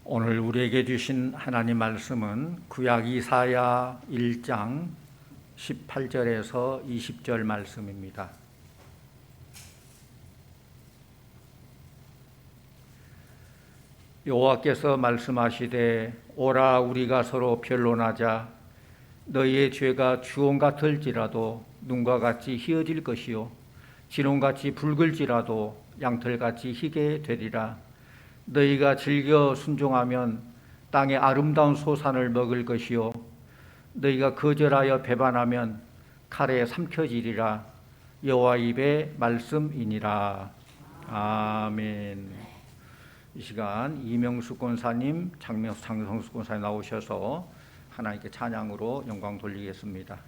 오늘 우리에게 주신 하나님 말씀은 구약 이사야 1장 18절에서 20절 말씀입니다. 여호와께서 말씀하시되 오라 우리가 서로 변론하자. 너희의 죄가 주홍 같을지라도 눈과 같이 희어질 것이요 진홍같이 붉을지라도 양털같이 희게 되리라. 너희가 즐겨 순종하면 땅의 아름다운 소산을 먹을 것이요 너희가 거절하여 배반하면 칼에 삼켜지리라. 여호와 입의 말씀이니라. 아멘. 이 시간 이명숙 권사님, 장성숙 권사님 나오셔서 하나님께 찬양으로 영광 돌리겠습니다.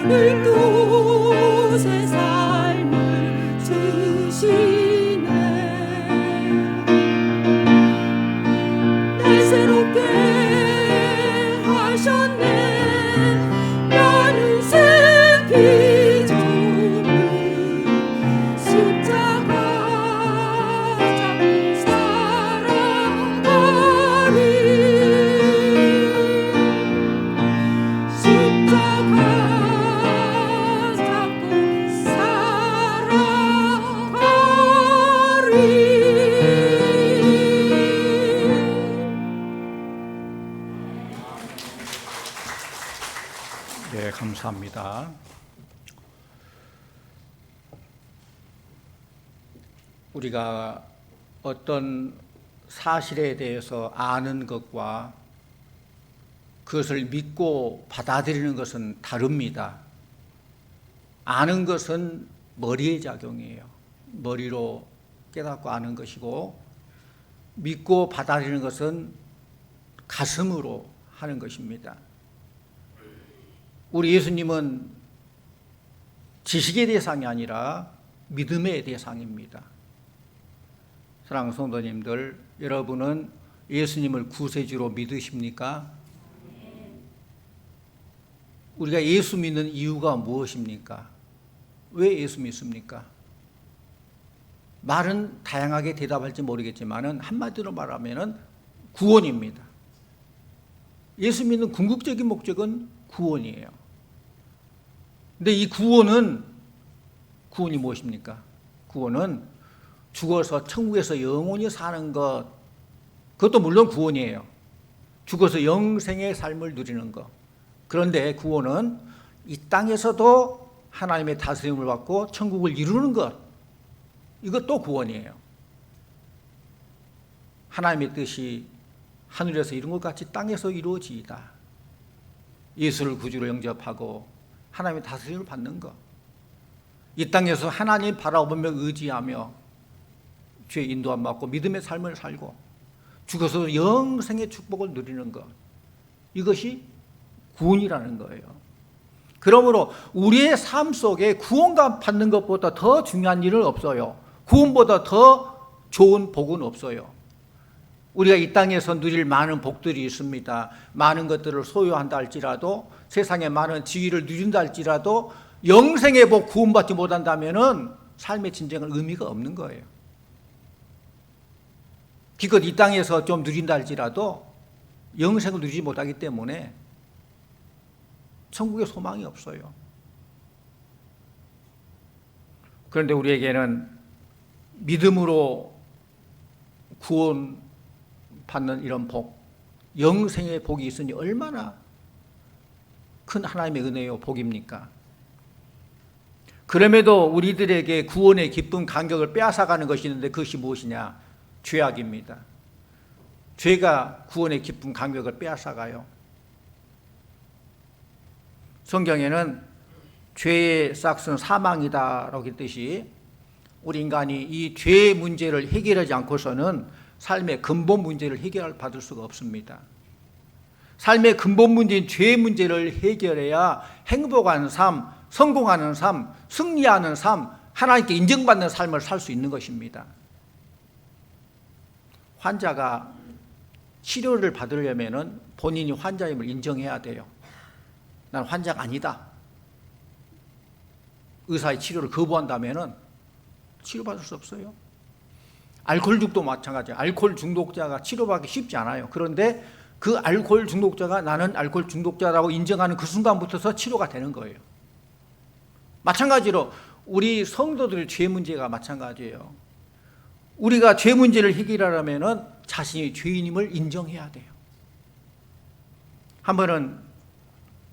오늘도 새 삶을 주시네. 날 새롭게 하셨네. 나는 새 피조물 십자가 잡고 살아가리. 십자가 잡고 살아가리. 네, 감사합니다. 우리가 어떤 사실에 대해서 아는 것과 그것을 믿고 받아들이는 것은 다릅니다. 아는 것은 머리의 작용이에요. 머리로 깨닫고 아는 것이고, 믿고 받아들이는 것은 가슴으로 하는 것입니다. 우리 예수님은 지식의 대상이 아니라 믿음의 대상입니다. 사랑하는 성도님들, 여러분은 예수님을 구세주로 믿으십니까? 우리가 예수 믿는 이유가 무엇입니까? 왜 예수 믿습니까? 말은 다양하게 대답할지 모르겠지만 한마디로 말하면 구원입니다. 예수 믿는 궁극적인 목적은 구원이에요. 근데 이 구원이 무엇입니까? 구원은 죽어서 천국에서 영원히 사는 것, 그것도 물론 구원이에요. 죽어서 영생의 삶을 누리는 것. 그런데 구원은 이 땅에서도 하나님의 다스림을 받고 천국을 이루는 것, 이것도 구원이에요. 하나님의 뜻이 하늘에서 이룬 것 같이 땅에서 이루어지이다. 예수를 구주로 영접하고 하나님의 다스림을 받는 것. 이 땅에서 하나님 바라보며 의지하며 주의 인도함 받고 믿음의 삶을 살고 죽어서 영생의 축복을 누리는 것. 이것이 구원이라는 거예요. 그러므로 우리의 삶 속에 구원감 받는 것보다 더 중요한 일은 없어요. 구원보다 더 좋은 복은 없어요. 우리가 이 땅에서 누릴 많은 복들이 있습니다. 많은 것들을 소유한다 할지라도, 세상에 많은 지위를 누린다 할지라도 영생의 복 구원받지 못한다면 삶의 진정한 의미가 없는 거예요. 기껏 이 땅에서 좀 누린다 할지라도 영생을 누리지 못하기 때문에 천국에 소망이 없어요. 그런데 우리에게는 믿음으로 구원받는 이런 복, 영생의 복이 있으니 얼마나 큰 하나님의 은혜요 복입니까? 그럼에도 우리들에게 구원의 기쁨 간격을 빼앗아가는 것이 있는데 그것이 무엇이냐? 죄악입니다. 죄가 구원의 기쁨 간격을 빼앗아가요. 성경에는 죄의 싹은 사망이다라고 했듯이 우리 인간이 이 죄의 문제를 해결하지 않고서는 삶의 근본 문제를 해결받을 수가 없습니다. 삶의 근본 문제인 죄의 문제를 해결해야 행복한 삶, 성공하는 삶, 승리하는 삶, 하나님께 인정받는 삶을 살 수 있는 것입니다. 환자가 치료를 받으려면 본인이 환자임을 인정해야 돼요. 난 환자가 아니다. 의사의 치료를 거부한다면 치료받을 수 없어요. 알코올 중독도 마찬가지예요. 알코올 중독자가 치료받기 쉽지 않아요. 그런데 그 알코올 중독자가 나는 알코올 중독자라고 인정하는 그 순간부터 치료가 되는 거예요. 마찬가지로 우리 성도들의 죄 문제가 마찬가지예요. 우리가 죄 문제를 해결하려면 자신이 죄인임을 인정해야 돼요. 한 번은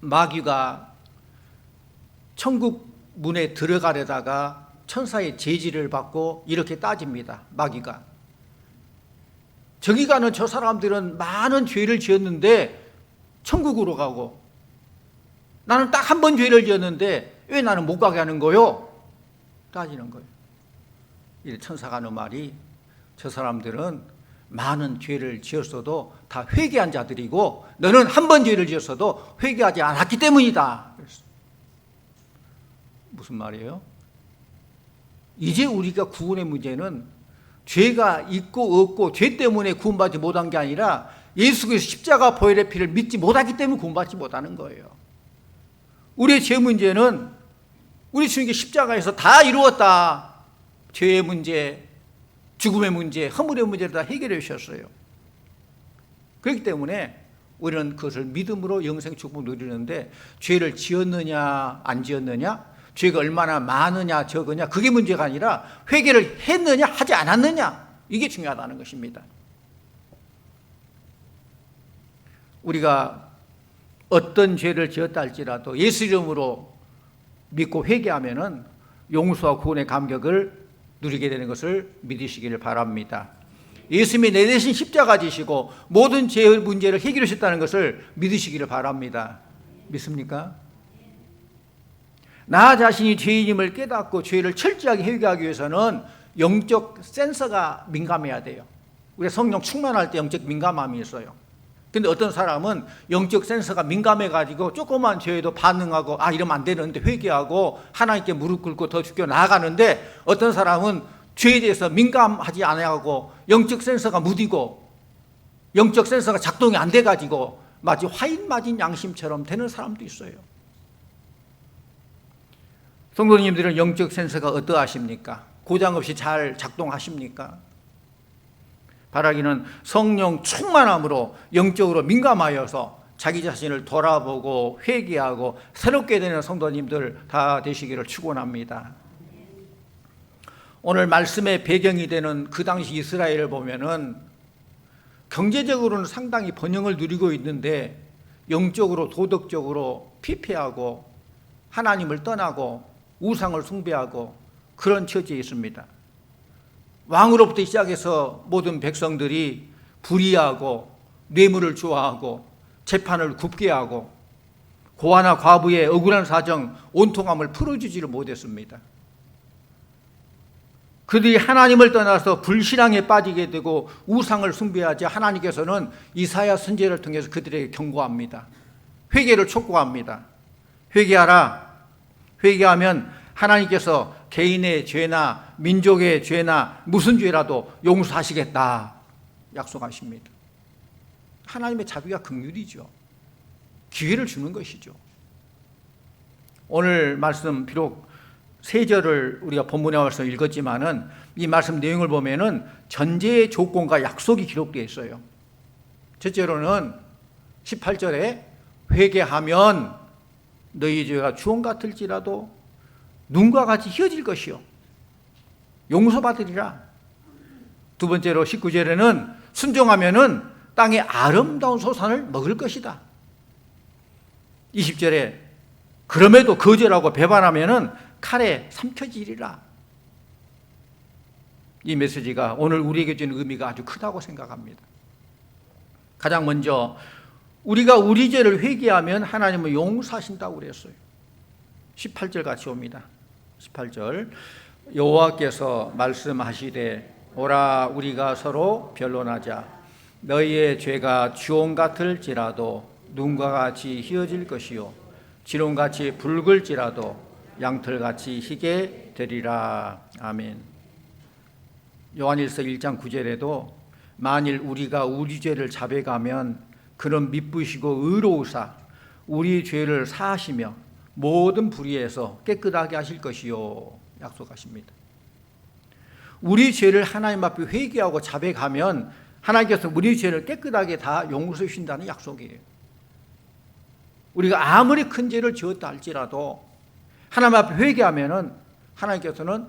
마귀가 천국 문에 들어가려다가 천사의 제지를 받고 이렇게 따집니다. 마귀가. 저기 가는 저 사람들은 많은 죄를 지었는데 천국으로 가고 나는 딱 한 번 죄를 지었는데 왜 나는 못 가게 하는 거요? 따지는 거예요. 이 천사가 하는 말이 저 사람들은 많은 죄를 지었어도 다 회개한 자들이고 너는 한 번 죄를 지었어도 회개하지 않았기 때문이다. 무슨 말이에요? 이제 우리가 구원의 문제는 죄가 있고 없고 죄 때문에 구원받지 못한 게 아니라 예수 그리스도 십자가 보혈의 피를 믿지 못하기 때문에 구원받지 못하는 거예요. 우리의 죄 문제는 우리 주님께 십자가에서 다 이루었다. 죄의 문제, 죽음의 문제, 허물의 문제를 다 해결해 주셨어요. 그렇기 때문에 우리는 그것을 믿음으로 영생 축복을 누리는데 죄를 지었느냐 안 지었느냐, 죄가 얼마나 많으냐 적으냐, 그게 문제가 아니라 회개를 했느냐 하지 않았느냐, 이게 중요하다는 것입니다. 우리가 어떤 죄를 지었다 할지라도 예수 이름으로 믿고 회개하면은 용서와 구원의 감격을 누리게 되는 것을 믿으시기를 바랍니다. 예수님이 내 대신 십자가 지시고 모든 죄의 문제를 해결하셨다는 것을 믿으시기를 바랍니다. 믿습니까? 나 자신이 죄인임을 깨닫고 죄를 철저하게 회개하기 위해서는 영적 센서가 민감해야 돼요. 우리가 성령 충만할 때 영적 민감함이 있어요. 근데 어떤 사람은 영적 센서가 민감해가지고 조그만 죄에도 반응하고 이러면 안 되는데 회개하고 하나님께 무릎 꿇고 더 죽여 나아가는데, 어떤 사람은 죄에 대해서 민감하지 않아하고 영적 센서가 무디고 영적 센서가 작동이 안 돼가지고 마치 화인 맞은 양심처럼 되는 사람도 있어요. 성도님들은 영적 센서가 어떠하십니까? 고장 없이 잘 작동하십니까? 바라기는 성령 충만함으로 영적으로 민감하여서 자기 자신을 돌아보고 회개하고 새롭게 되는 성도님들 다 되시기를 축원합니다. 오늘 말씀의 배경이 되는 그 당시 이스라엘을 보면은 경제적으로는 상당히 번영을 누리고 있는데 영적으로 도덕적으로 피폐하고 하나님을 떠나고 우상을 숭배하고 그런 처지에 있습니다. 왕으로부터 시작해서 모든 백성들이 불의하고 뇌물을 좋아하고 재판을 굽게 하고 고아나 과부의 억울한 사정 온통함을 풀어주지를 못했습니다. 그들이 하나님을 떠나서 불신앙에 빠지게 되고 우상을 숭배하자 하나님께서는 이사야 선지자를 통해서 그들에게 경고합니다. 회개를 촉구합니다. 회개하라. 회개하면 하나님께서 개인의 죄나 민족의 죄나 무슨 죄라도 용서하시겠다 약속하십니다. 하나님의 자비가 긍휼이죠. 기회를 주는 것이죠. 오늘 말씀 비록 세 절을 우리가 본문에 와서 읽었지만은 이 말씀 내용을 보면은 전제의 조건과 약속이 기록되어 있어요. 첫째로는 18절에 회개하면 너희 죄가 주홍 같을지라도 눈과 같이 희어질 것이요 용서받으리라. 두 번째로 19절에는 순종하면은 땅의 아름다운 소산을 먹을 것이다. 20절에 그럼에도 거절하고 배반하면은 칼에 삼켜지리라. 이 메시지가 오늘 우리에게 주는 의미가 아주 크다고 생각합니다. 가장 먼저 우리가 우리 죄를 회개하면 하나님은 용서하신다고 그랬어요. 18절 같이 옵니다. 18절 여호와께서 말씀하시되 오라 우리가 서로 변론하자. 너희의 죄가 주홍 같을지라도 눈과 같이 희어질 것이요 지롱같이 붉을지라도 양털같이 희게 되리라. 아멘. 요한일서 1장 9절에도 만일 우리가 우리 죄를 자백하면 그는 미쁘시고 의로우사 우리 죄를 사하시며 모든 불의에서 깨끗하게 하실 것이요 약속하십니다. 우리 죄를 하나님 앞에 회개하고 자백하면 하나님께서 우리 죄를 깨끗하게 다 용서해 주신다는 약속이에요. 우리가 아무리 큰 죄를 지었다 할지라도 하나님 앞에 회개하면은 하나님께서는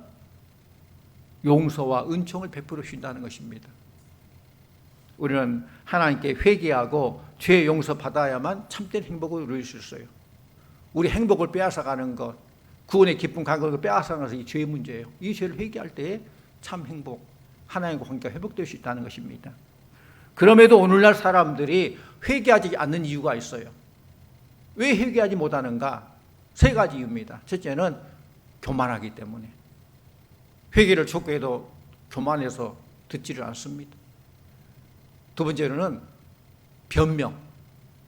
용서와 은총을 베풀어 주신다는 것입니다. 우리는 하나님께 회개하고 죄 용서 받아야만 참된 행복을 누릴 수 있어요. 우리 행복을 빼앗아가는 것, 구원의 기쁨 감격을 빼앗아가는 것이 죄의 문제예요. 이 죄를 회개할 때에 참 행복, 하나님과 관계가 회복될 수 있다는 것입니다. 그럼에도 오늘날 사람들이 회개하지 않는 이유가 있어요. 왜 회개하지 못하는가? 세 가지 이유입니다. 첫째는 교만하기 때문에. 회개를 촉구해도 교만해서 듣지를 않습니다. 두 번째로는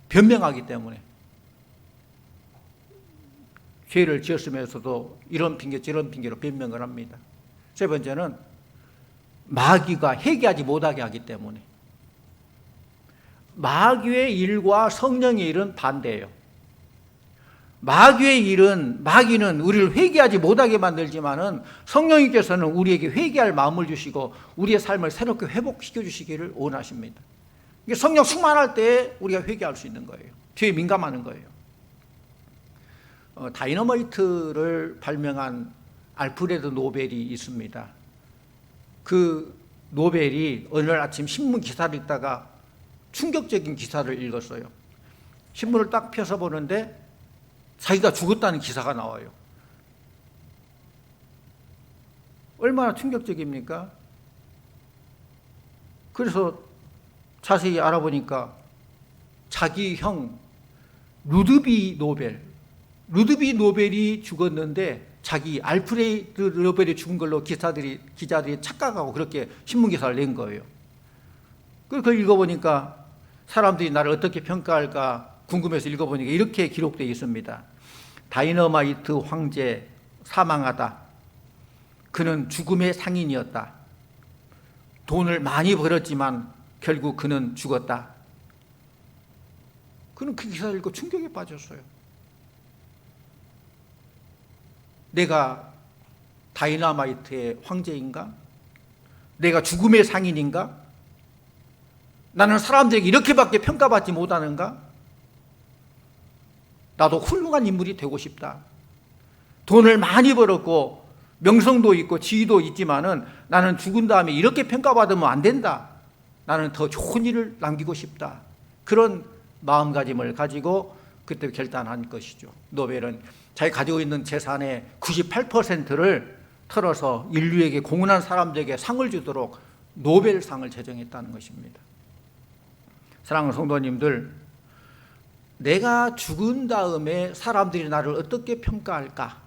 변명하기 때문에. 죄를 지었으면서도 이런 핑계 저런 핑계로 변명을 합니다. 세 번째는 마귀가 회개하지 못하게 하기 때문에. 마귀의 일과 성령의 일은 반대예요. 마귀는 우리를 회개하지 못하게 만들지만은 성령님께서는 우리에게 회개할 마음을 주시고 우리의 삶을 새롭게 회복시켜 주시기를 원하십니다. 이게 성령 충만할 때 우리가 회개할 수 있는 거예요. 죄에 민감하는 거예요. 다이너마이트를 발명한 알프레드 노벨이 있습니다. 그 노벨이 어느 날 아침 신문 기사를 읽다가 충격적인 기사를 읽었어요. 신문을 딱 펴서 보는데 자기가 죽었다는 기사가 나와요. 얼마나 충격적입니까? 그래서 자세히 알아보니까 자기 형 루드비 노벨이 죽었는데 자기 알프레드 노벨이 죽은 걸로 기자들이 착각하고 그렇게 신문 기사를 낸 거예요. 그걸 읽어보니까 사람들이 나를 어떻게 평가할까 궁금해서 읽어보니까 이렇게 기록되어 있습니다. 다이너마이트 황제 사망하다. 그는 죽음의 상인이었다. 돈을 많이 벌었지만 결국 그는 죽었다. 그는 그 기사를 읽고 충격에 빠졌어요. 내가 다이너마이트의 황제인가? 내가 죽음의 상인인가? 나는 사람들에게 이렇게밖에 평가받지 못하는가? 나도 훌륭한 인물이 되고 싶다. 돈을 많이 벌었고 명성도 있고 지위도 있지만은 나는 죽은 다음에 이렇게 평가받으면 안 된다. 나는 더 좋은 일을 남기고 싶다. 그런 마음가짐을 가지고 그때 결단한 것이죠. 노벨은 자기 가지고 있는 재산의 98%를 털어서 인류에게 공헌한 사람들에게 상을 주도록 노벨상을 제정했다는 것입니다. 사랑하는 성도님들, 내가 죽은 다음에 사람들이 나를 어떻게 평가할까?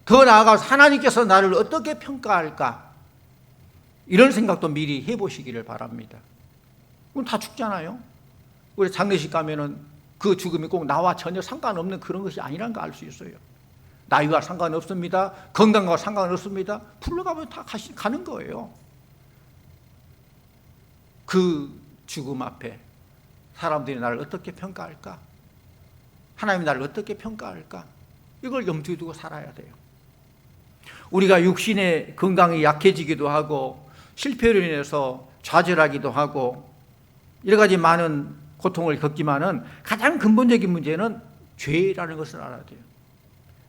더 나아가서 하나님께서 나를 어떻게 평가할까? 이런 생각도 미리 해보시기를 바랍니다. 그럼 다 죽잖아요. 우리 장례식 가면은 그 죽음이 꼭 나와 전혀 상관없는 그런 것이 아니라는 거 알 수 있어요. 나이와 상관없습니다. 건강과 상관없습니다. 불러가면 다 가는 거예요. 그 죽음 앞에 사람들이 나를 어떻게 평가할까? 하나님이 나를 어떻게 평가할까? 이걸 염두에 두고 살아야 돼요. 우리가 육신의 건강이 약해지기도 하고 실패로 인해서 좌절하기도 하고 여러 가지 많은 고통을 겪지만은 가장 근본적인 문제는 죄라는 것을 알아야 돼요.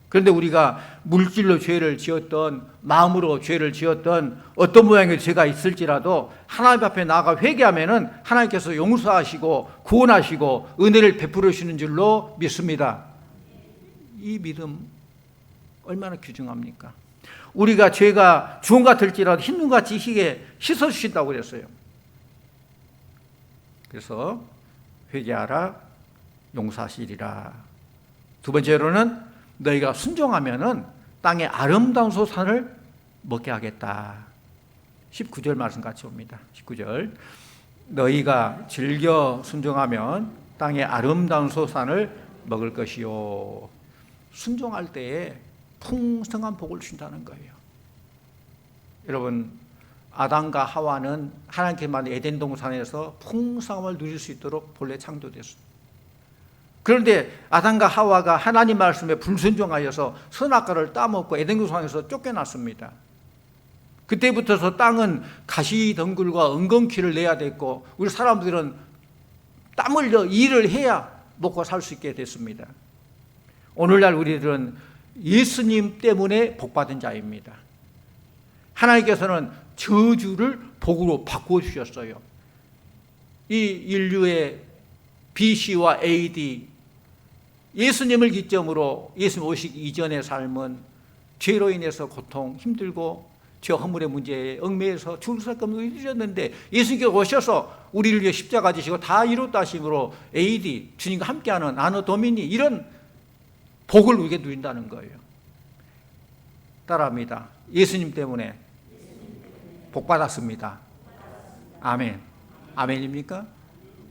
그런데 우리가 물질로 죄를 지었던 마음으로 죄를 지었던 어떤 모양의 죄가 있을지라도 하나님 앞에 나아가 회개하면은 하나님께서 용서하시고 구원하시고 은혜를 베풀어 주시는 줄로 믿습니다. 이 믿음 얼마나 귀중합니까? 우리가 죄가 주홍 같을지라도 흰눈같이 희게 씻어 주신다고 그랬어요. 그래서 회개하라 용서하시리라. 두 번째로는 너희가 순종하면은 땅의 아름다운 소산을 먹게 하겠다. 19절 말씀 같이 봅니다. 19절. 너희가 즐겨 순종하면 땅의 아름다운 소산을 먹을 것이요. 순종할 때에 풍성한 복을 준다는 거예요. 여러분, 아담과 하와는 하나님께 만든 에덴 동산에서 풍성함을 누릴 수 있도록 본래 창조됐습니다. 그런데 아담과 하와가 하나님 말씀에 불순종하여서 선악과를 따먹고 에덴 동산에서 쫓겨났습니다. 그때부터서 땅은 가시덩굴과 은건키를 내야 됐고 우리 사람들은 땀 흘려 일을 해야 먹고 살 수 있게 됐습니다. 오늘날 우리들은 예수님 때문에 복받은 자입니다. 하나님께서는 저주를 복으로 바꾸어 주셨어요. 이 인류의 BC와 AD 예수님을 기점으로 예수님 오시기 이전의 삶은 죄로 인해서 고통, 힘들고 죄 허물의 문제에 얽매여서 죽을 수밖에 이르렀는데 예수님께서 오셔서 우리를 위해 십자가 지시고 다 이뤘다 하심으로 AD 주님과 함께하는 아노 도미니 이런 복을 우리에게 누린다는 거예요. 따라합니다. 예수님 때문에 복 받았습니다. 아멘. 아멘입니까?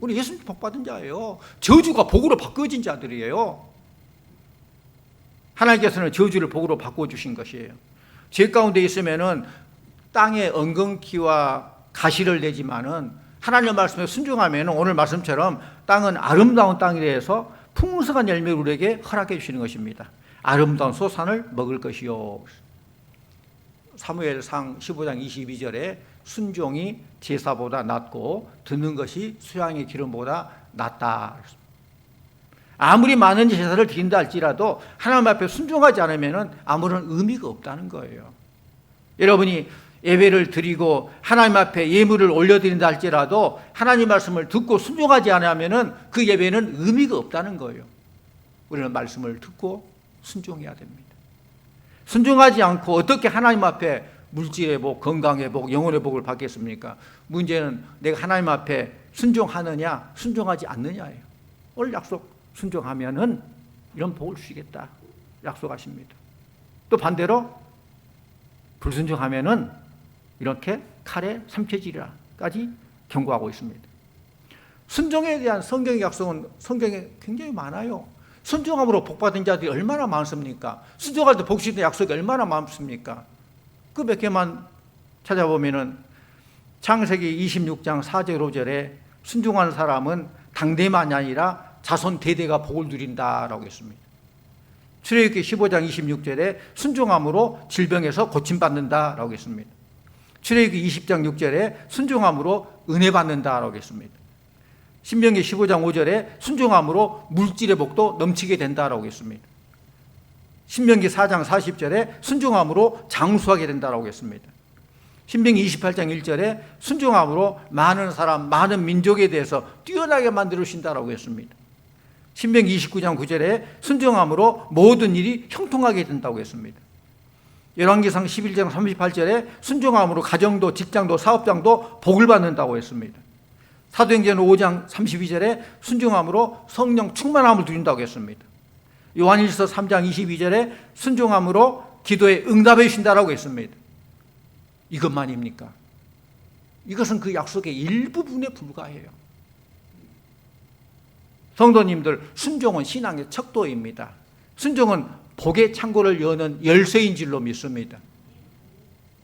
우리 예수님 복 받은 자예요. 저주가 복으로 바꿔진 자들이에요. 하나님께서는 저주를 복으로 바꿔주신 것이에요. 죄 가운데 있으면은 땅에 엉겅퀴와 가시를 내지만은 하나님의 말씀에 순종하면 오늘 말씀처럼 땅은 아름다운 땅이 되어서 풍성한 열매를 우리에게 허락해 주시는 것입니다. 아름다운 소산을 먹을 것이요. 사무엘상 15장 22절에 순종이 제사보다 낫고 듣는 것이 수양의 기름보다 낫다. 아무리 많은 제사를 드린다 할지라도 하나님 앞에 순종하지 않으면 아무런 의미가 없다는 거예요. 여러분이 예배를 드리고 하나님 앞에 예물을 올려드린다 할지라도 하나님 말씀을 듣고 순종하지 않으면 그 예배는 의미가 없다는 거예요. 우리는 말씀을 듣고 순종해야 됩니다. 순종하지 않고 어떻게 하나님 앞에 물질의 복, 건강의 복, 영혼의 복을 받겠습니까? 문제는 내가 하나님 앞에 순종하느냐 순종하지 않느냐예요. 오늘 약속 순종하면은 이런 복을 주시겠다 약속하십니다. 또 반대로 불순종하면은 이렇게 칼에 삼켜지리라까지 경고하고 있습니다. 순종에 대한 성경의 약속은 성경에 굉장히 많아요. 순종함으로 복받은 자들이 얼마나 많습니까? 순종할 때 복주시는 약속이 얼마나 많습니까? 그 몇 개만 찾아보면은 창세기 26장 4절 5절에 순종하는 사람은 당대만이 아니라 자손 대대가 복을 누린다라고 했습니다. 출애굽기 15장 26절에 순종함으로 질병에서 고침받는다라고 했습니다. 출애굽기 20장 6절에 순종함으로 은혜 받는다라고 했습니다. 신명기 15장 5절에 순종함으로 물질의 복도 넘치게 된다라고 했습니다. 신명기 4장 40절에 순종함으로 장수하게 된다라고 했습니다. 신명기 28장 1절에 순종함으로 많은 사람, 많은 민족에 대해서 뛰어나게 만들어주신다라고 했습니다. 신명기 29장 9절에 순종함으로 모든 일이 형통하게 된다고 했습니다. 열왕기상 11장 38절에 순종함으로 가정도, 직장도, 사업장도 복을 받는다고 했습니다. 사도행전 5장 32절에 순종함으로 성령 충만함을 누린다고 했습니다. 요한일서 3장 22절에 순종함으로 기도에 응답해 주신다라고 했습니다. 이것만입니까? 이것은 그 약속의 일부분에 불과해요. 성도님들, 순종은 신앙의 척도입니다. 순종은 복의 창고를 여는 열쇠인 줄로 믿습니다.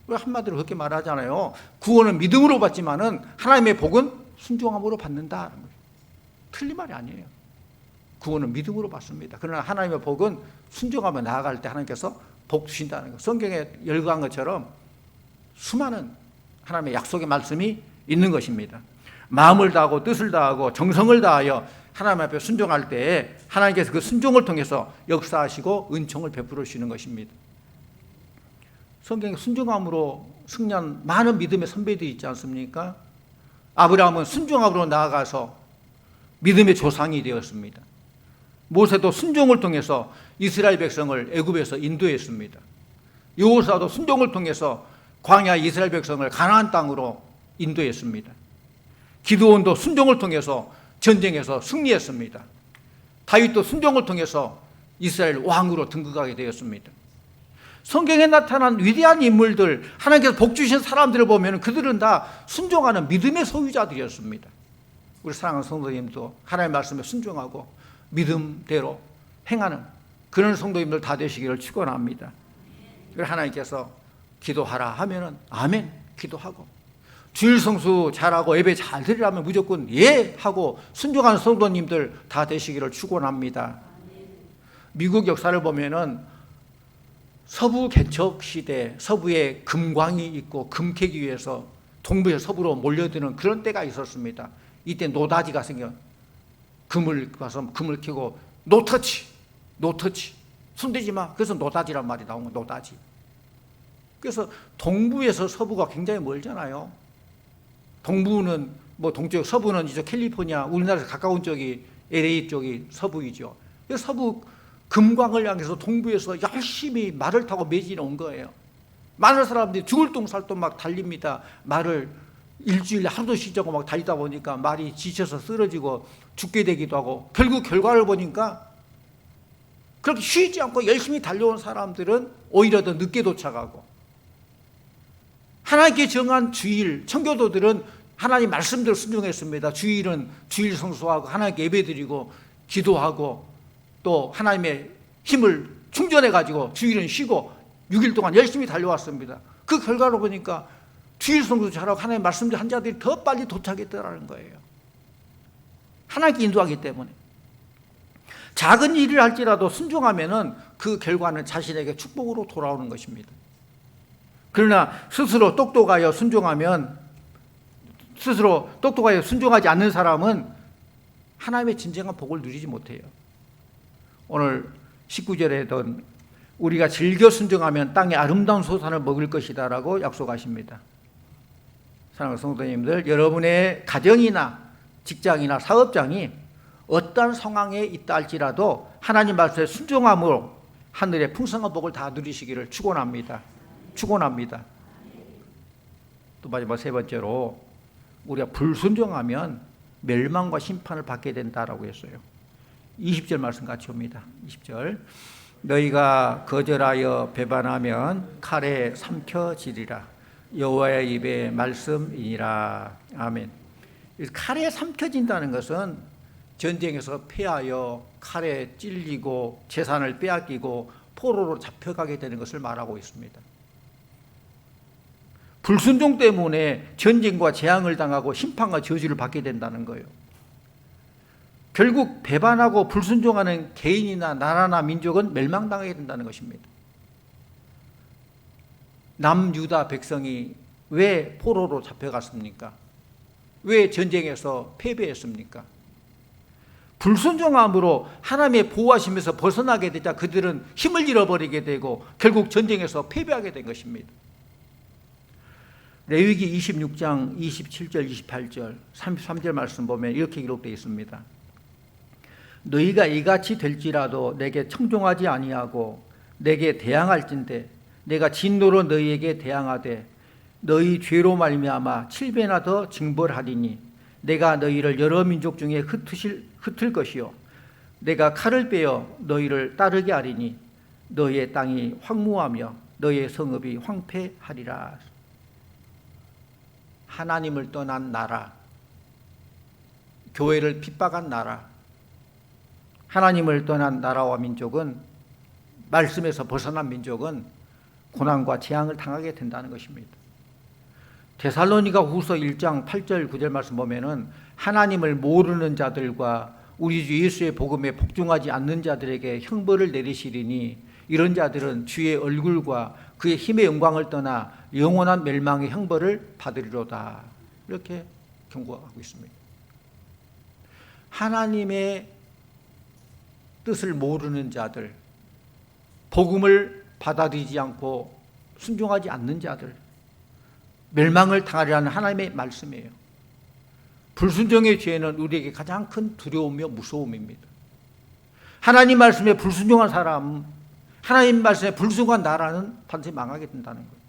한마디로 그렇게 말하잖아요. 구원은 믿음으로 받지만은 하나님의 복은 순종함으로 받는다. 틀린 말이 아니에요. 구원은 믿음으로 받습니다. 그러나 하나님의 복은 순종하며 나아갈 때 하나님께서 복 주신다는 것. 성경에 열거한 것처럼 수많은 하나님의 약속의 말씀이 있는 것입니다. 마음을 다하고 뜻을 다하고 정성을 다하여 하나님 앞에 순종할 때 하나님께서 그 순종을 통해서 역사하시고 은총을 베풀어 주시는 것입니다. 성경에 순종함으로 승리한 많은 믿음의 선배들이 있지 않습니까? 아브라함은 순종함으로 나아가서 믿음의 조상이 되었습니다. 모세도 순종을 통해서 이스라엘 백성을 애굽에서 인도했습니다. 여호수아도 순종을 통해서 광야 이스라엘 백성을 가나안 땅으로 인도했습니다. 기드온도 순종을 통해서 전쟁에서 승리했습니다. 다윗도 순종을 통해서 이스라엘 왕으로 등극하게 되었습니다. 성경에 나타난 위대한 인물들, 하나님께서 복 주신 사람들을 보면 그들은 다 순종하는 믿음의 소유자들이었습니다. 우리 사랑하는 성도님도 하나님의 말씀에 순종하고 믿음대로 행하는 그런 성도님들 다 되시기를 축원합니다. 하나님께서 기도하라 하면은 아멘 기도하고, 주일 성수 잘하고 예배 잘 드리라면 무조건 예 하고 순종하는 성도님들 다 되시기를 축원합니다. 미국 역사를 보면은 서부 개척 시대, 서부에 금광이 있고 금캐기 위해서 동부에서 서부로 몰려드는 그런 때가 있었습니다. 이때 노다지가 생겨 금을 가서 금을 캐고 노터치 손대지 마. 그래서 노다지란 말이 나온 거, 노다지. 그래서 동부에서 서부가 굉장히 멀잖아요. 동부는 뭐 동쪽, 서부는 이제 캘리포니아, 우리나라에서 가까운 쪽이 LA 쪽이 서부이죠. 그래서 서부 금광을 향해서 동부에서 열심히 말을 타고 매진해 온 거예요. 많은 사람들이 죽을 똥 살 똥 막 달립니다. 말을 일주일에 하루도 쉬지 않고 막 달리다 보니까 말이 지쳐서 쓰러지고 죽게 되기도 하고, 결국 결과를 보니까 그렇게 쉬지 않고 열심히 달려온 사람들은 오히려 더 늦게 도착하고, 하나님께 정한 주일, 청교도들은 하나님 말씀대로 순종했습니다. 주일은 주일 성수하고 하나님께 예배드리고 기도하고 또 하나님의 힘을 충전해가지고 주일은 쉬고 6일 동안 열심히 달려왔습니다. 그 결과로 보니까 주일 성수도 잘하고 하나님의 말씀을 한 자들이 더 빨리 도착했더라는 거예요. 하나님께 인도하기 때문에. 작은 일을 할지라도 순종하면은 그 결과는 자신에게 축복으로 돌아오는 것입니다. 그러나 스스로 똑똑하여 순종하지 않는 사람은 하나님의 진정한 복을 누리지 못해요. 오늘 19절에도 우리가 즐겨 순종하면 땅의 아름다운 소산을 먹을 것이다 라고 약속하십니다. 사랑하는 성도님들, 여러분의 가정이나 직장이나 사업장이 어떠한 상황에 있다 할지라도 하나님 말씀에 순종함으로 하늘의 풍성한 복을 다 누리시기를 축원합니다. 또 마지막 세 번째로 우리가 불순종하면 멸망과 심판을 받게 된다라고 했어요. 20절 말씀 같이 옵니다. 20절. 너희가 거절하여 배반하면 칼에 삼켜지리라. 여호와의 입의 말씀이니라. 아멘. 칼에 삼켜진다는 것은 전쟁에서 패하여 칼에 찔리고 재산을 빼앗기고 포로로 잡혀가게 되는 것을 말하고 있습니다. 불순종 때문에 전쟁과 재앙을 당하고 심판과 저주를 받게 된다는 거예요. 결국 배반하고 불순종하는 개인이나 나라나 민족은 멸망당하게 된다는 것입니다. 남유다 백성이 왜 포로로 잡혀갔습니까? 왜 전쟁에서 패배했습니까? 불순종함으로 하나님의 보호하심에서 벗어나게 되자 그들은 힘을 잃어버리게 되고 결국 전쟁에서 패배하게 된 것입니다. 레위기 26장 27절 28절 33절 말씀 보면 이렇게 기록되어 있습니다. 너희가 이같이 될지라도 내게 청종하지 아니하고 내게 대항할진대 내가 진노로 너희에게 대항하되 너희 죄로 말미암아 7배나 더 징벌하리니 내가 너희를 여러 민족 중에 흩을 것이요 내가 칼을 빼어 너희를 따르게 하리니 너희의 땅이 황무하며 너희의 성읍이 황폐하리라. 하나님을 떠난 나라, 교회를 핍박한 나라, 하나님을 떠난 나라와 민족은, 말씀에서 벗어난 민족은 고난과 재앙을 당하게 된다는 것입니다. 데살로니가 후서 1장 8절 9절 말씀 보면은 하나님을 모르는 자들과 우리 주 예수의 복음에 복종하지 않는 자들에게 형벌을 내리시리니 이런 자들은 주의 얼굴과 그의 힘의 영광을 떠나 영원한 멸망의 형벌을 받으리로다. 이렇게 경고하고 있습니다. 하나님의 뜻을 모르는 자들, 복음을 받아들이지 않고 순종하지 않는 자들, 멸망을 당하리라는 하나님의 말씀이에요. 불순종의 죄는 우리에게 가장 큰 두려움이며 무서움입니다. 하나님 말씀에 불순종한 사람, 하나님 말씀에 불순종한 나라는 반드시 망하게 된다는 거예요.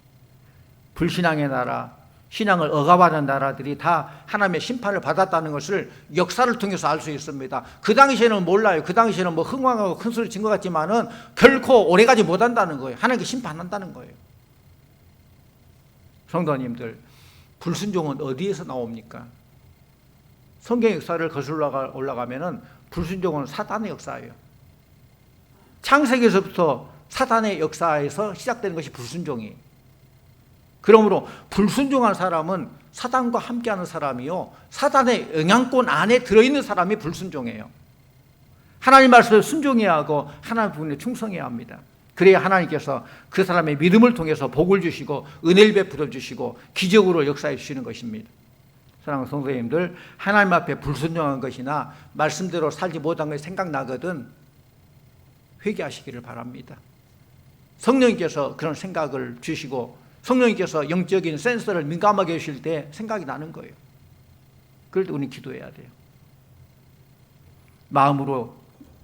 불신앙의 나라, 신앙을 억압하는 나라들이 다 하나님의 심판을 받았다는 것을 역사를 통해서 알 수 있습니다. 그 당시에는 몰라요. 그 당시에는 뭐 흥황하고 큰 소리 친 것 같지만은 결코 오래가지 못한다는 거예요. 하나님께 심판한다는 거예요. 성도님들, 불순종은 어디에서 나옵니까? 성경 역사를 거슬러 올라가면은 불순종은 사단의 역사예요. 창세기에서부터 사단의 역사에서 시작되는 것이 불순종이에요. 그러므로 불순종한 사람은 사단과 함께하는 사람이요, 사단의 영향권 안에 들어있는 사람이 불순종해요. 하나님 말씀에 순종해야 하고 하나님 부분에 충성해야 합니다. 그래야 하나님께서 그 사람의 믿음을 통해서 복을 주시고 은혜를 베풀어 주시고 기적으로 역사해 주시는 것입니다. 사랑하는 성도님들, 하나님 앞에 불순종한 것이나 말씀대로 살지 못한 것이 생각나거든 회개하시기를 바랍니다. 성령님께서 그런 생각을 주시고 성령님께서 영적인 센서를 민감하게 해주실 때 생각이 나는 거예요. 그럴 때 우리는 기도해야 돼요. 마음으로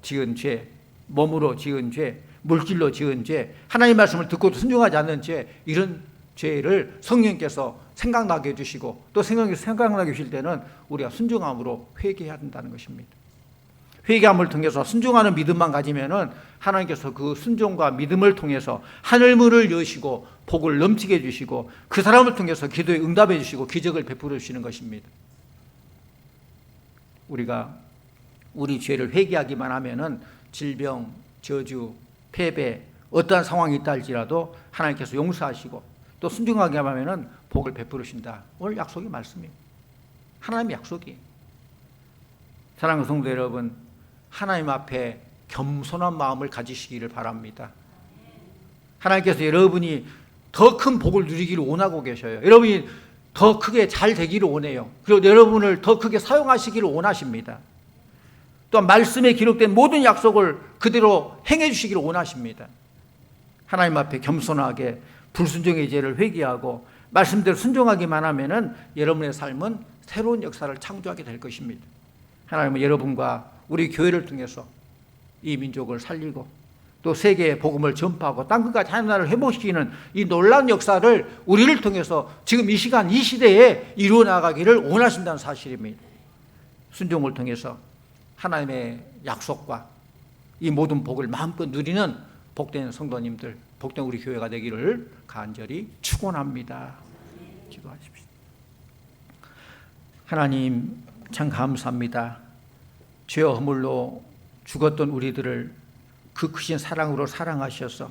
지은 죄, 몸으로 지은 죄, 물질로 지은 죄, 하나님 말씀을 듣고도 순종하지 않는 죄, 이런 죄를 성령님께서 생각나게 해주시고 또 성령님께서 생각나게 해주실 때는 우리가 순종함으로 회개해야 된다는 것입니다. 회개함을 통해서 순종하는 믿음만 가지면은 하나님께서 그 순종과 믿음을 통해서 하늘문을 여시고 복을 넘치게 해주시고 그 사람을 통해서 기도에 응답해 주시고 기적을 베풀어 주시는 것입니다. 우리가 우리 죄를 회개하기만 하면은 질병, 저주, 패배, 어떠한 상황이 있다 할지라도 하나님께서 용서하시고 또 순종하게 하면은 복을 베푸르신다. 오늘 약속의 말씀이에요. 하나님의 약속이에요. 사랑하는 성도 여러분, 하나님 앞에 겸손한 마음을 가지시기를 바랍니다. 하나님께서 여러분이 더 큰 복을 누리기를 원하고 계셔요. 여러분이 더 크게 잘 되기를 원해요. 그리고 여러분을 더 크게 사용하시기를 원하십니다. 또한 말씀에 기록된 모든 약속을 그대로 행해 주시기를 원하십니다. 하나님 앞에 겸손하게 불순종의 죄를 회개하고 말씀대로 순종하기만 하면은 여러분의 삶은 새로운 역사를 창조하게 될 것입니다. 하나님은 여러분과 우리 교회를 통해서 이 민족을 살리고 또 세계에 복음을 전파하고 땅끝까지 하나님을 회복시키는 이 놀라운 역사를 우리를 통해서 지금 이 시간 이 시대에 이루어 나가기를 원하신다는 사실입니다. 순종을 통해서 하나님의 약속과 이 모든 복을 마음껏 누리는 복된 성도님들, 복된 우리 교회가 되기를 간절히 축원합니다. 기도하십시오. 하나님 참 감사합니다. 죄와 허물로 죽었던 우리들을 그 크신 사랑으로 사랑하셔서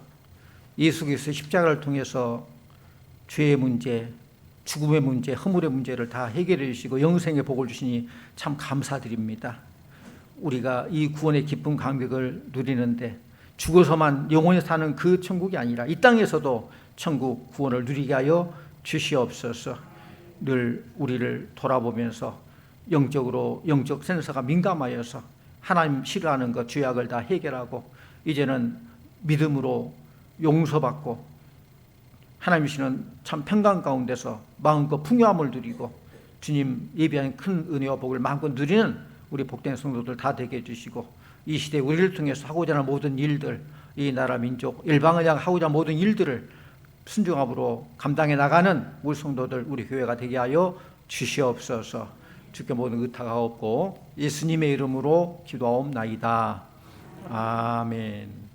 예수 그리스도의 십자가를 통해서 죄의 문제, 죽음의 문제, 허물의 문제를 다 해결해 주시고 영생의 복을 주시니 참 감사드립니다. 우리가 이 구원의 기쁜 감격을 누리는데 죽어서만 영원히 사는 그 천국이 아니라 이 땅에서도 천국 구원을 누리게 하여 주시옵소서. 늘 우리를 돌아보면서 영적 센서가 민감하여서 하나님 싫어하는 것, 죄악을 다 해결하고 이제는 믿음으로 용서받고 하나님 주시는 참 평강 가운데서 마음껏 풍요함을 누리고 주님 예비한 큰 은혜와 복을 마음껏 누리는 우리 복된 성도들 다 되게 해주시고 이 시대에 우리를 통해서 하고자 하는 모든 일들, 이 나라 민족 일방을 향해 하고자 하는 모든 일들을 순종함으로 감당해 나가는 우리 성도들, 우리 교회가 되게 하여 주시옵소서. 주께 모든 의탁하옵고 예수님의 이름으로 기도하옵나이다. 아멘.